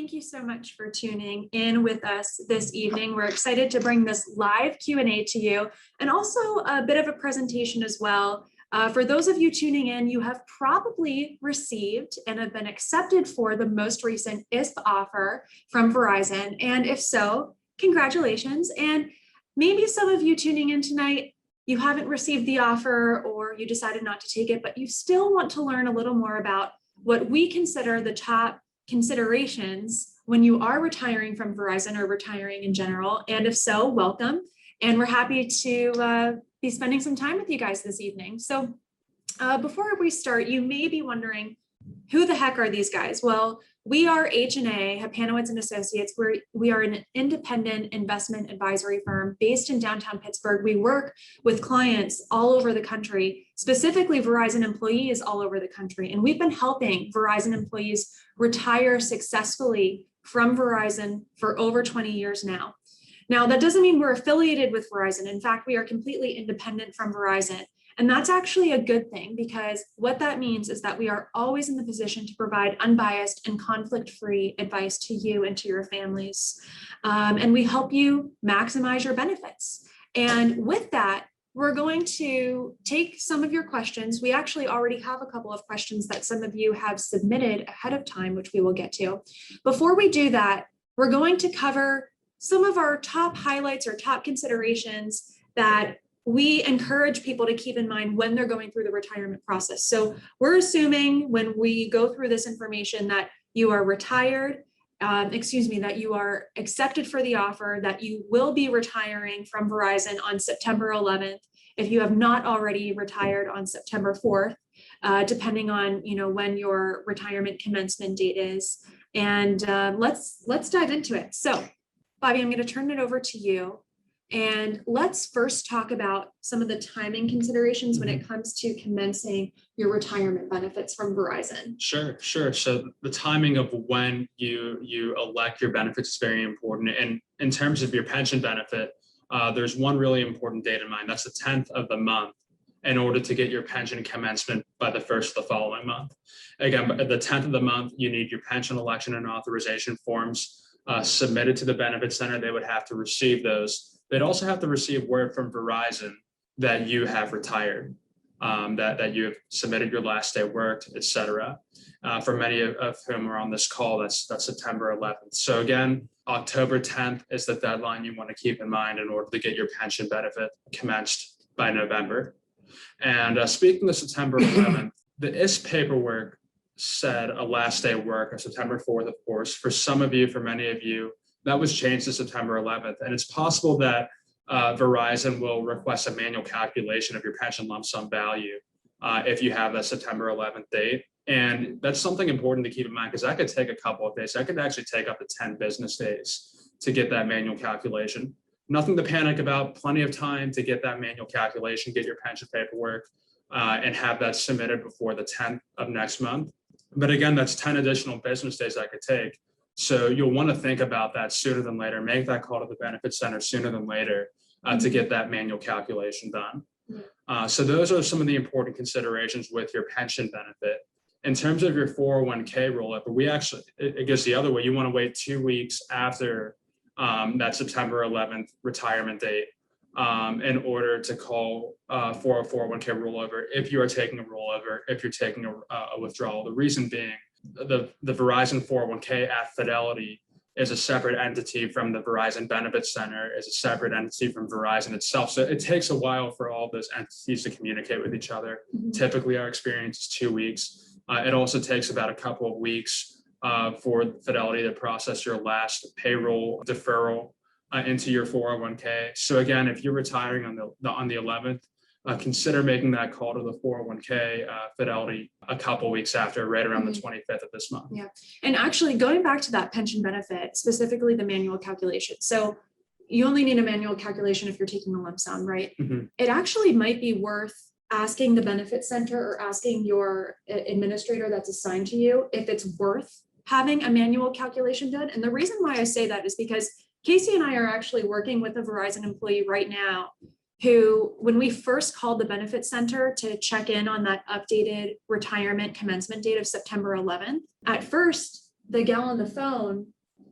thank you so much for tuning in with us this evening. We're excited to bring this live Q&A to you and also a bit of a presentation as well. For those of you tuning in, you have probably received and have been accepted for the most recent EISP offer from Verizon. And if so, congratulations. And maybe some of you tuning in tonight, you haven't received the offer or you decided not to take it, but you still want to learn a little more about what we consider the top considerations when you are retiring from Verizon or retiring in general. And if so, welcome. And we're happy to be spending some time with you guys this evening. So before we start, you may be wondering, who the heck are these guys? Well, we are H&A, Hapanowitz and Associates. We are an independent investment advisory firm based in downtown Pittsburgh. We work with clients all over the country, specifically Verizon employees all over the country. And we've been helping Verizon employees retire successfully from Verizon for over 20 years now. Now, that doesn't mean we're affiliated with Verizon. In fact, we are completely independent from Verizon. And that's actually a good thing, because what that means is that we are always in the position to provide unbiased and conflict-free advice to you and to your families. And we help you maximize your benefits. And with that, we're going to take some of your questions. We actually already have a couple of questions that some of you have submitted ahead of time, which we will get to. Before we do that, we're going to cover some of our top highlights or top considerations that we encourage people to keep in mind when they're going through the retirement process. So we're assuming when we go through this information that you are retired, that you are accepted for the offer, that you will be retiring from Verizon on September 11th, if you have not already retired on September 4th, depending on when your retirement commencement date is. And let's dive into it. So, Bobby, I'm going to turn it over to you. And let's first talk about some of the timing considerations when it comes to commencing your retirement benefits from Verizon. Sure. So the timing of when you elect your benefits is very important. And in terms of your pension benefit, there's one really important date in mind. That's the 10th of the month in order to get your pension commencement by the 1st of the following month. Again, at the 10th of the month, you need your pension election and authorization forms submitted to the benefits center. They would have to receive those. They'd also have to receive word from Verizon that you have retired, that you have submitted your last day worked, et cetera. For many of whom are on this call, that's September 11th. So again, October 10th is the deadline you want to keep in mind in order to get your pension benefit commenced by November. And speaking of September 11th, the EISP paperwork said a last day work of September 4th, of course. For some of you, for many of you, that was changed to September 11th. And it's possible that Verizon will request a manual calculation of your pension lump sum value if you have that September 11th date. And that's something important to keep in mind, because that could take a couple of days. That could actually take up to 10 business days to get that manual calculation. Nothing to panic about, plenty of time to get that manual calculation, get your pension paperwork, and have that submitted before the 10th of next month. But again, that's 10 additional business days that could take. So you'll want to think about that sooner than later. Make that call to the benefits center sooner than later to get that manual calculation done. So those are some of the important considerations with your pension benefit. In terms of your 401k rollover, it goes the other way. You want to wait 2 weeks after that September 11th retirement date in order to call for a 401k rollover if you are taking a rollover, if you're taking a withdrawal. The reason being, the Verizon 401k at Fidelity is a separate entity from the Verizon Benefits Center, is a separate entity from Verizon itself. So it takes a while for all those entities to communicate with each other. Typically, our experience is 2 weeks. It also takes about a couple of weeks for Fidelity to process your last payroll deferral into your 401k. So again, if you're retiring on the 11th, consider making that call to the 401k Fidelity a couple weeks after, right around the 25th of this month. Yeah, and actually going back to that pension benefit, specifically the manual calculation. So you only need a manual calculation if you're taking a lump sum, right? It actually might be worth asking the benefit center or asking your administrator that's assigned to you if it's worth having a manual calculation done. And the reason why I say that is because Casey and I are actually working with a Verizon employee right now who, when we first called the benefit center to check in on that updated retirement commencement date of September 11th, at first, the gal on the phone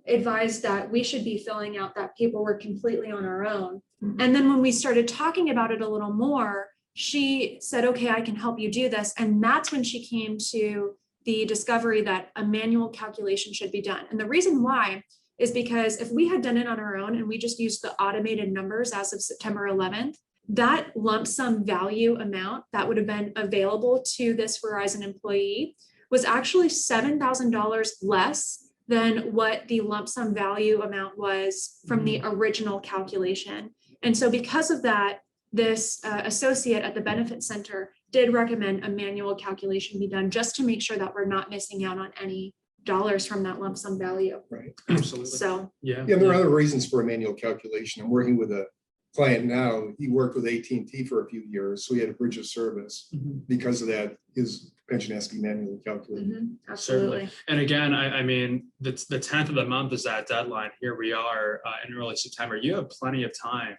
advised that we should be filling out that paperwork completely on our own. And then when we started talking about it a little more, she said, okay, I can help you do this. And that's when she came to the discovery that a manual calculation should be done. And the reason why is because if we had done it on our own and we just used the automated numbers as of September 11th, that lump sum value amount that would have been available to this Verizon employee was actually $7,000 less than what the lump sum value amount was from the original calculation. And so because of that, this associate at the benefit center did recommend a manual calculation be done just to make sure that we're not missing out on any dollars from that lump sum value. Right. Absolutely. So Yeah. Yeah, there are other reasons for a manual calculation. I'm working with a client now. He worked with AT&T for a few years, so he had a bridge of service. Because of that, his pension has to be manually calculated. absolutely. And again, I mean, the 10th of the month is that deadline. Here we are in early September. You have plenty of time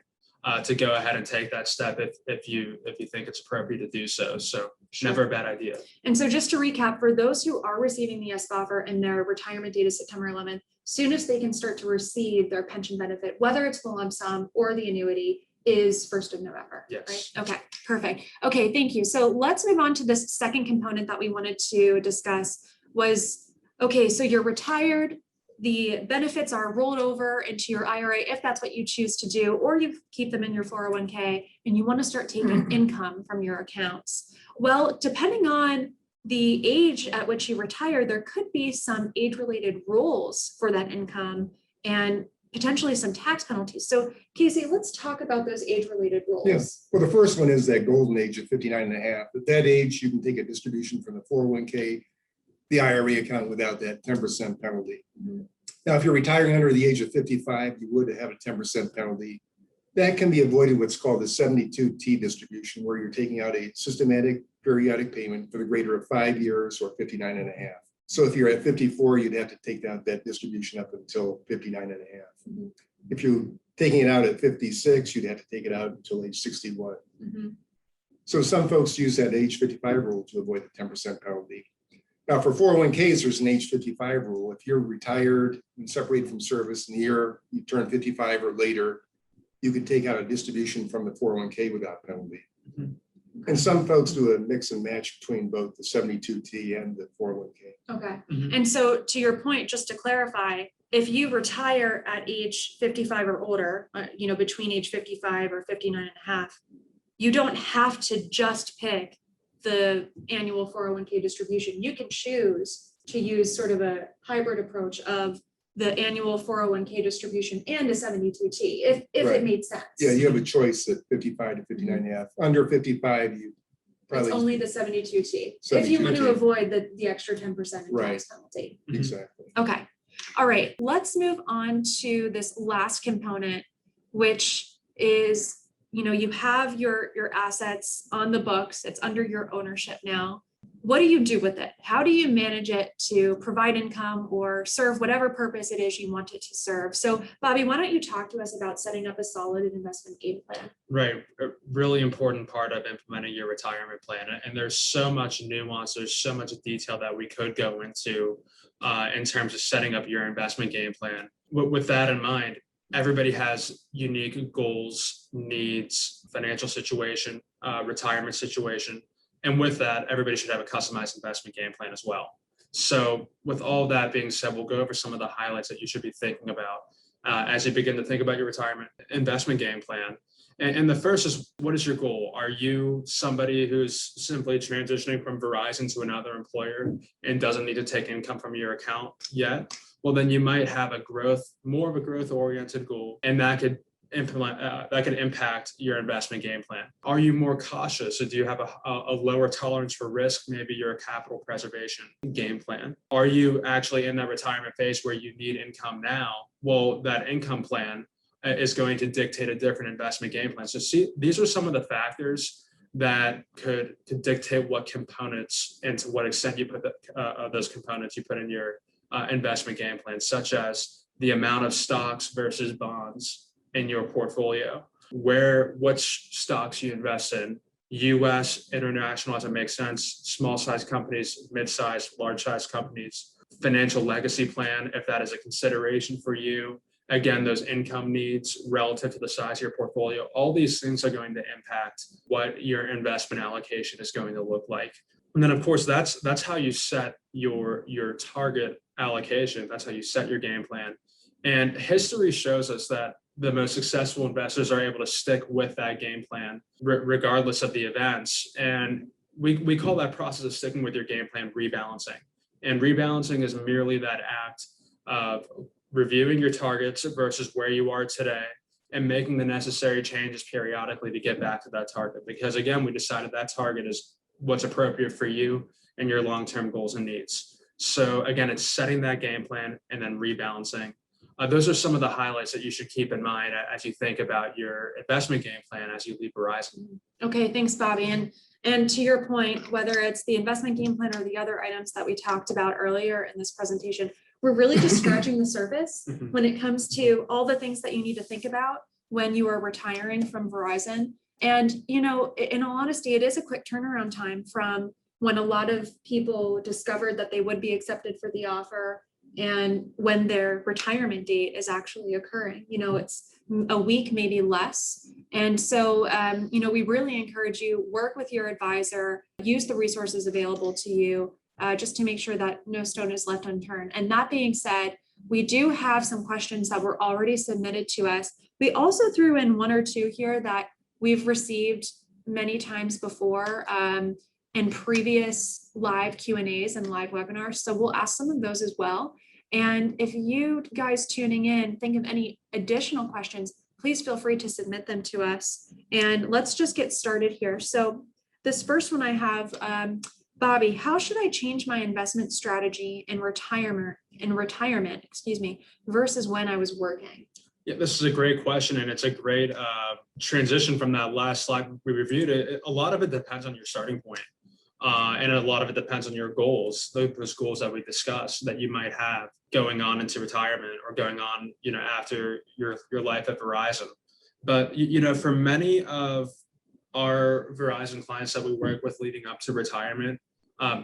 to go ahead and take that step if you think it's appropriate to do so. So never a bad idea. And so just to recap, for those who are receiving the EISP offer and their retirement date is September 11th, soon as they can start to receive their pension benefit, whether it's the lump sum or the annuity, is 1st of November. Yes. Right? Okay, perfect. Okay, thank you. So let's move on to this second component that we wanted to discuss was, okay, so you're retired, the benefits are rolled over into your IRA if that's what you choose to do, or you keep them in your 401k and you want to start taking income from your accounts. Well, depending on the age at which you retire, there could be some age-related rules for that income and potentially some tax penalties. So Casey, let's talk about those age-related rules. Yes. Well, the first one is that golden age of 59 and a half. At that age, you can take a distribution from the 401k, the IRA account without that 10% penalty. Now, if you're retiring under the age of 55, you would have a 10% penalty. That can be avoided what's called the 72T distribution, where you're taking out a systematic periodic payment for the greater of 5 years or 59 and a half. So if you're at 54, you'd have to take out that distribution up until 59 and a half. If you're taking it out at 56, you'd have to take it out until age 61. So some folks use that age 55 rule to avoid the 10% penalty. Now for 401ks, there's an age 55 rule. If you're retired and separated from service in the year you turn 55 or later, you can take out a distribution from the 401k without penalty. And some folks do a mix and match between both the 72T and the 401k. Okay. And so to your point, just to clarify, if you retire at age 55 or older, between age 55 or 59 and a half, you don't have to just pick the annual 401k distribution. You can choose to use sort of a hybrid approach of the annual 401k distribution and a 72T, if Right. it made sense. Yeah, you have a choice at 55 to 59 and a half. Under 55, you probably. It's only the 72T, if you want to 72T. avoid the extra 10% in Right. tax penalty. Exactly. Okay, all right, let's move on to this last component, which is, you have your assets on the books, it's under your ownership now. What do you do with it? How do you manage it to provide income or serve whatever purpose it is you want it to serve? So Bobby, why don't you talk to us about setting up a solid investment game plan? Right. A really important part of implementing your retirement plan. And there's so much nuance, there's so much detail that we could go into in terms of setting up your investment game plan. With that in mind, everybody has unique goals, needs, financial situation, retirement situation. And with that, everybody should have a customized investment game plan as well. So with all that being said, we'll go over some of the highlights that you should be thinking about as you begin to think about your retirement investment game plan. And the first is, what is your goal? Are you somebody who's simply transitioning from Verizon to another employer and doesn't need to take income from your account yet? Well, then you might have more of a growth-oriented goal, and that could impact your investment game plan. Are you more cautious? So do you have a lower tolerance for risk? Maybe you're a capital preservation game plan. Are you actually in that retirement phase where you need income now? Well, that income plan is going to dictate a different investment game plan. So see, these are some of the factors that could dictate what components and to what extent you put those components you put in your investment game plan, such as the amount of stocks versus bonds in your portfolio, which stocks you invest in, US, international, as it makes sense, small size companies, mid-sized, large size companies, financial legacy plan, if that is a consideration for you. Again, those income needs relative to the size of your portfolio, all these things are going to impact what your investment allocation is going to look like. And then, of course, that's how you set your target allocation. That's how you set your game plan. And history shows us that the most successful investors are able to stick with that game plan regardless of the events. And we call that process of sticking with your game plan rebalancing. And rebalancing is merely that act of reviewing your targets versus where you are today and making the necessary changes periodically to get back to that target. Because again, we decided that target is what's appropriate for you and your long-term goals and needs. So again, it's setting that game plan and then rebalancing. Those are some of the highlights that you should keep in mind as you think about your investment game plan as you leave Verizon. Okay, thanks, Bobby. And to your point, whether it's the investment game plan or the other items that we talked about earlier in this presentation, we're really just scratching the surface when it comes to all the things that you need to think about when you are retiring from Verizon. And, you know, in all honesty, it is a quick turnaround time from when a lot of people discovered that they would be accepted for the offer and when their retirement date is actually occurring. You know, it's a week, maybe less. And so, you know, we really encourage you, work with your advisor, use the resources available to you, just to make sure that no stone is left unturned. And that being said, we do have some questions that were already submitted to us. We also threw in one or two here that we've received many times before in previous live Q&As and live webinars. So we'll ask some of those as well. And if you guys tuning in think of any additional questions, please feel free to submit them to us. And let's just get started here. So this first one I have, Bobby, how should I change my investment strategy in retirement, versus when I was working? Yeah, this is a great question, and it's a great transition from that last slide we reviewed. A lot of it depends on your starting point, and a lot of it depends on your goals, those goals that we discussed that you might have going on into retirement or going on, you know, after your life at Verizon. But you know, for many of our Verizon clients that we work with leading up to retirement,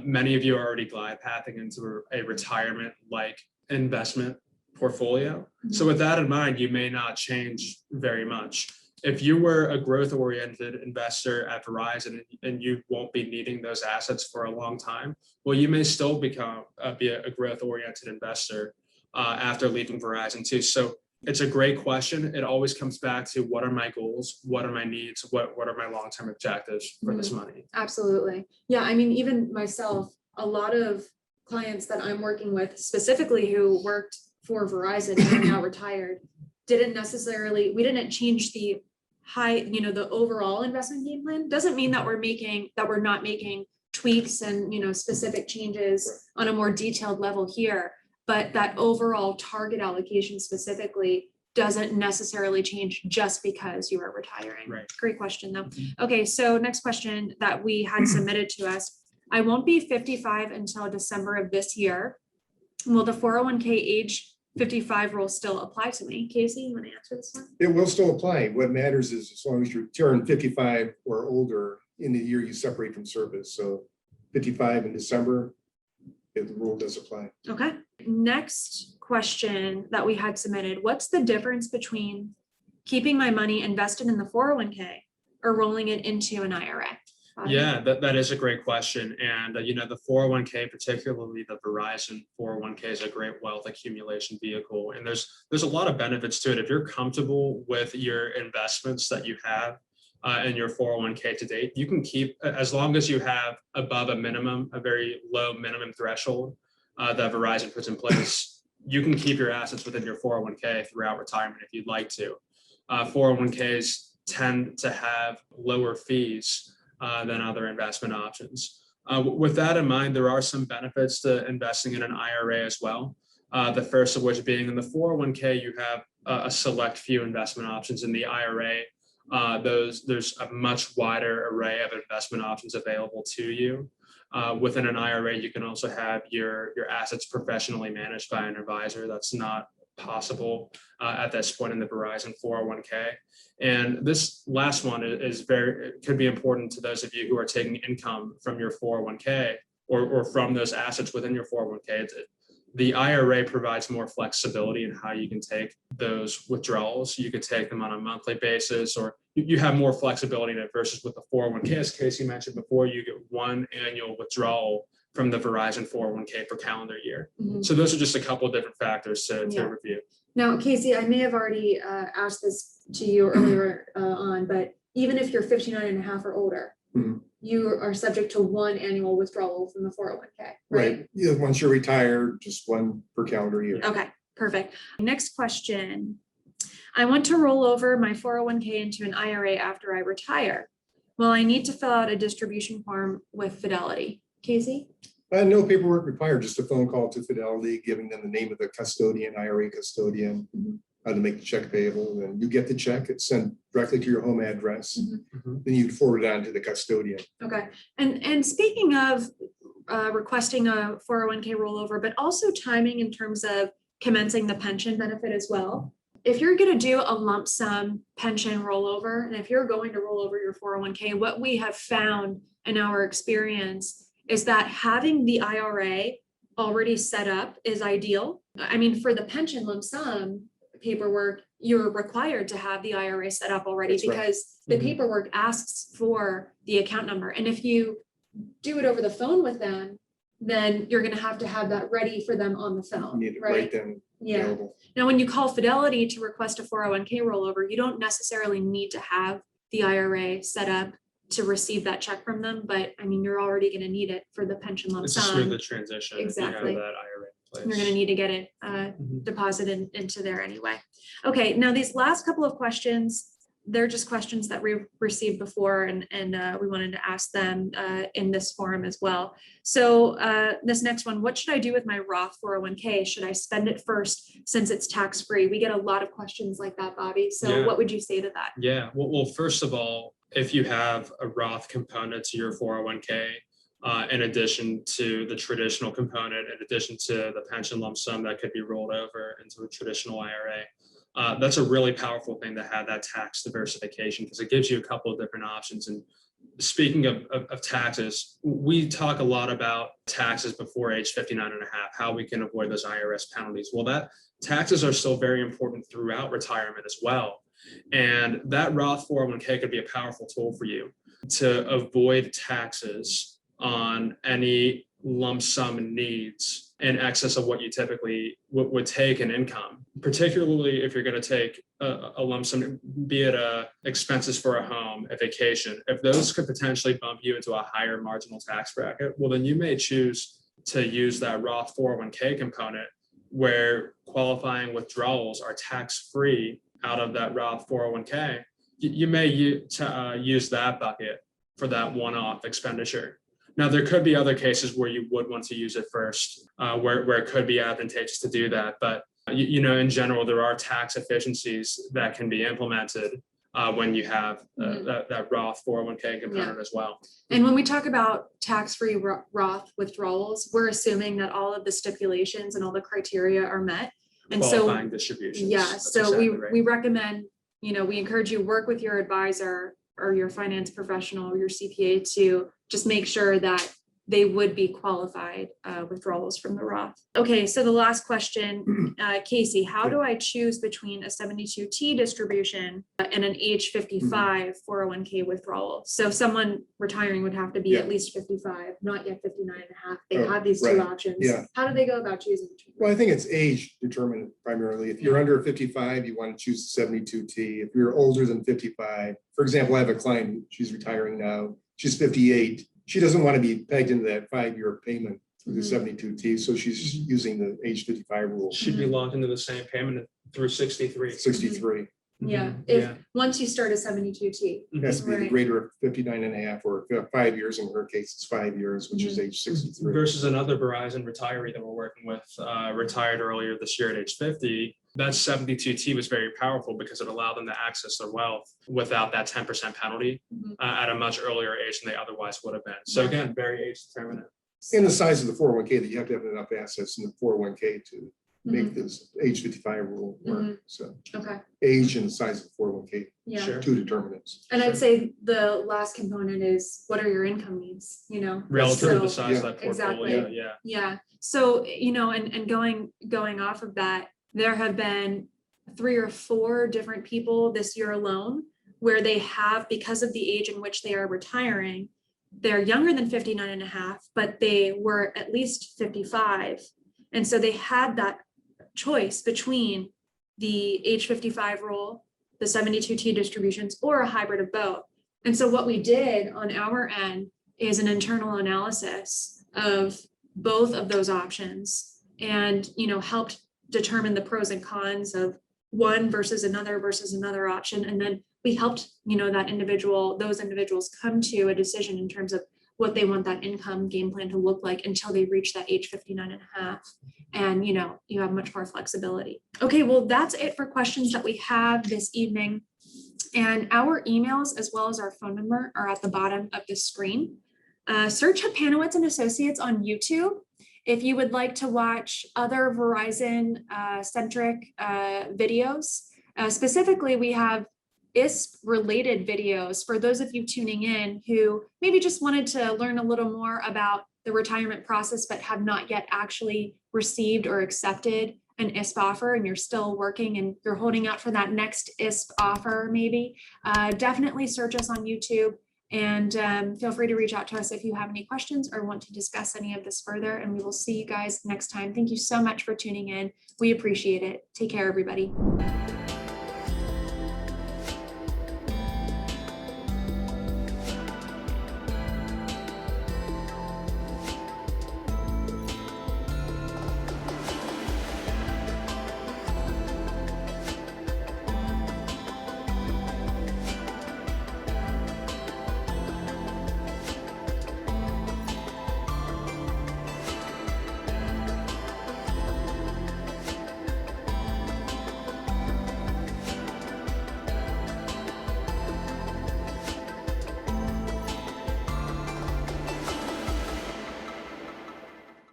many of you are already glide pathing into a retirement-like investment portfolio. So with that in mind, you may not change very much. If you were a growth-oriented investor at Verizon and you won't be needing those assets for a long time, well, you may still be a growth-oriented investor after leaving Verizon too. So it's a great question. It always comes back to what are my goals? What are my needs? What are my long-term objectives for this money? Absolutely. Yeah, I mean, even myself, a lot of clients that I'm working with, specifically who worked for Verizon and are now retired, we didn't change the the overall investment game plan. Doesn't mean that we're not making tweaks and, you know, specific changes on a more detailed level here, but that overall target allocation specifically doesn't necessarily change just because you are retiring. Right. Great question though. Okay, so next question that we had submitted to us. I won't be 55 until December of this year. Will the 401k age 55 rule still apply to me? Casey, you want to answer this one? It will still apply. What matters is as long as you turn 55 or older in the year you separate from service. So 55 in December, the rule does apply. Okay. Next question that we had submitted. What's the difference between keeping my money invested in the 401k or rolling it into an IRA? Yeah, that is a great question. And, you know, the 401k, particularly the Verizon 401k, is a great wealth accumulation vehicle. And there's a lot of benefits to it. If you're comfortable with your investments that you have in your 401k to date, you can keep, as long as you have above a very low minimum threshold that Verizon puts in place, you can keep your assets within your 401k throughout retirement if you'd like to. 401ks tend to have lower fees than other investment options. With that in mind, there are some benefits to investing in an IRA as well. The first of which being in the 401k, you have a select few investment options. In the IRA, there's a much wider array of investment options available to you. Within an IRA, you can also have your assets professionally managed by an advisor. That's not possible at this point in the Verizon 401k. And this last one could be important to those of you who are taking income from your 401k or from those assets within your 401k. The IRA provides more flexibility in how you can take those withdrawals. You could take them on a monthly basis, or you have more flexibility in it versus with the 401k. As Casey mentioned before, you get one annual withdrawal from the Verizon 401k per calendar year. So those are just a couple of different factors to review. Now, Casey, I may have already asked this to you earlier on, but even if you're 59 and a half or older, you are subject to one annual withdrawal from the 401k, right? Yeah, once you're retired, just one per calendar year. Okay, perfect. Next question. I want to roll over my 401k into an IRA after I retire. Well, I need to fill out a distribution form with Fidelity. Casey? No paperwork required, just a phone call to Fidelity, giving them the name of the custodian, IRA custodian, how to make the check payable, and you get the check, it's sent directly to your home address. Then you'd forward it on to the custodian. Okay, and speaking of requesting a 401k rollover, but also timing in terms of commencing the pension benefit as well. If you're going to do a lump sum pension rollover, and if you're going to roll over your 401k, what we have found in our experience is that having the IRA already set up is ideal. I mean, for the pension lump sum paperwork, you're required to have the IRA set up already. That's because the paperwork asks for the account number. And if you do it over the phone with them, then you're going to have that ready for them on the phone. You need to right? write them available. Now, when you call Fidelity to request a 401k rollover, you don't necessarily need to have the IRA set up to receive that check from them. But I mean, you're already going to need it for the pension lump It's sum. just through the transition. Exactly. If you have that IRA in place. You're going to need to get it deposited into there anyway. Okay, now these last couple of questions, they're just questions that we received before, and we wanted to ask them in this forum as well. So this next one, what should I do with my Roth 401k? Should I spend it first since it's tax-free? We get a lot of questions like that, Bobby. So what would you say to that? Yeah, well, first of all, if you have a Roth component to your 401k, in addition to the traditional component, in addition to the pension lump sum that could be rolled over into a traditional IRA, that's a really powerful thing to have that tax diversification, because it gives you a couple of different options. And speaking of taxes, we talk a lot about taxes before age 59 and a half, how we can avoid those IRS penalties. Well, that taxes are still very important throughout retirement as well. And that Roth 401k could be a powerful tool for you to avoid taxes on any lump sum needs in excess of what you typically would take in income, particularly if you're going to take a lump sum, be it expenses for a home, a vacation. If those could potentially bump you into a higher marginal tax bracket, well, then you may choose to use that Roth 401k component where qualifying withdrawals are tax-free out of that Roth 401k. You may use that bucket for that one-off expenditure. Now, there could be other cases where you would want to use it first, where it could be advantageous to do that. But, in general, there are tax efficiencies that can be implemented when you have that Roth 401k component as well. And when we talk about tax-free Roth withdrawals, we're assuming that all of the stipulations and all the criteria are met. And qualifying distributions. Yeah, so exactly we recommend, we encourage you work with your advisor or your finance professional or your CPA to just make sure that they would be qualified withdrawals from the Roth. Okay, so the last question, Casey, how do I choose between a 72T distribution and an age 55 401k withdrawal? So someone retiring would have to be at least 55, not yet 59 and a half. They have these two options. Yeah. How do they go about choosing between? Well, I think it's age determined primarily. If you're under 55, you want to choose the 72T. If you're older than 55, for example, I have a client, she's retiring now, she's 58. She doesn't want to be pegged into that 5-year payment through the 72T, so she's using the age 55 rule. Should be locked into the same payment through 63. 63. Yeah, once you start a 72T. It has to be the greater of 59 and a half, or 5 years. In her case, it's 5 years, which is age 63. Versus another Verizon retiree that we're working with, retired earlier this year at age 50. That 72T was very powerful because it allowed them to access their wealth without that 10% penalty at a much earlier age than they otherwise would have been. So again, very age determinant. And the size of the 401k, that you have to have enough assets in the 401k to make this age 55 rule work. So Okay, age and the size of 401k, yeah. Sure. two determinants. And I'd say the last component is what are your income needs, you know? Relative to So- the size of Yeah. that portfolio, Exactly. yeah. Yeah, so, you know, and going off of that, there have been 3 or 4 different people this year alone where they have, because of the age in which they are retiring, they're younger than 59 and a half, but they were at least 55. And so they had that choice between the age 55 rule, the 72T distributions, or a hybrid of both. And so what we did on our end is an internal analysis of both of those options and, you know, helped determine the pros and cons of one versus another option. And then we helped, you know, those individuals come to a decision in terms of what they want that income game plan to look like until they reach that age 59 and a half. And, you know, you have much more flexibility. Okay, well, that's it for questions that we have this evening. And our emails, as well as our phone number, are at the bottom of the screen. Search Hapanowitz and Associates on YouTube. If you would like to watch other Verizon centric videos, specifically, we have EISP related videos for those of you tuning in who maybe just wanted to learn a little more about the retirement process, but have not yet actually received or accepted an EISP offer, and you're still working and you're holding out for that next EISP offer, maybe. Definitely search us on YouTube, and feel free to reach out to us if you have any questions or want to discuss any of this further, and we will see you guys next time. Thank you so much for tuning in. We appreciate it. Take care, everybody.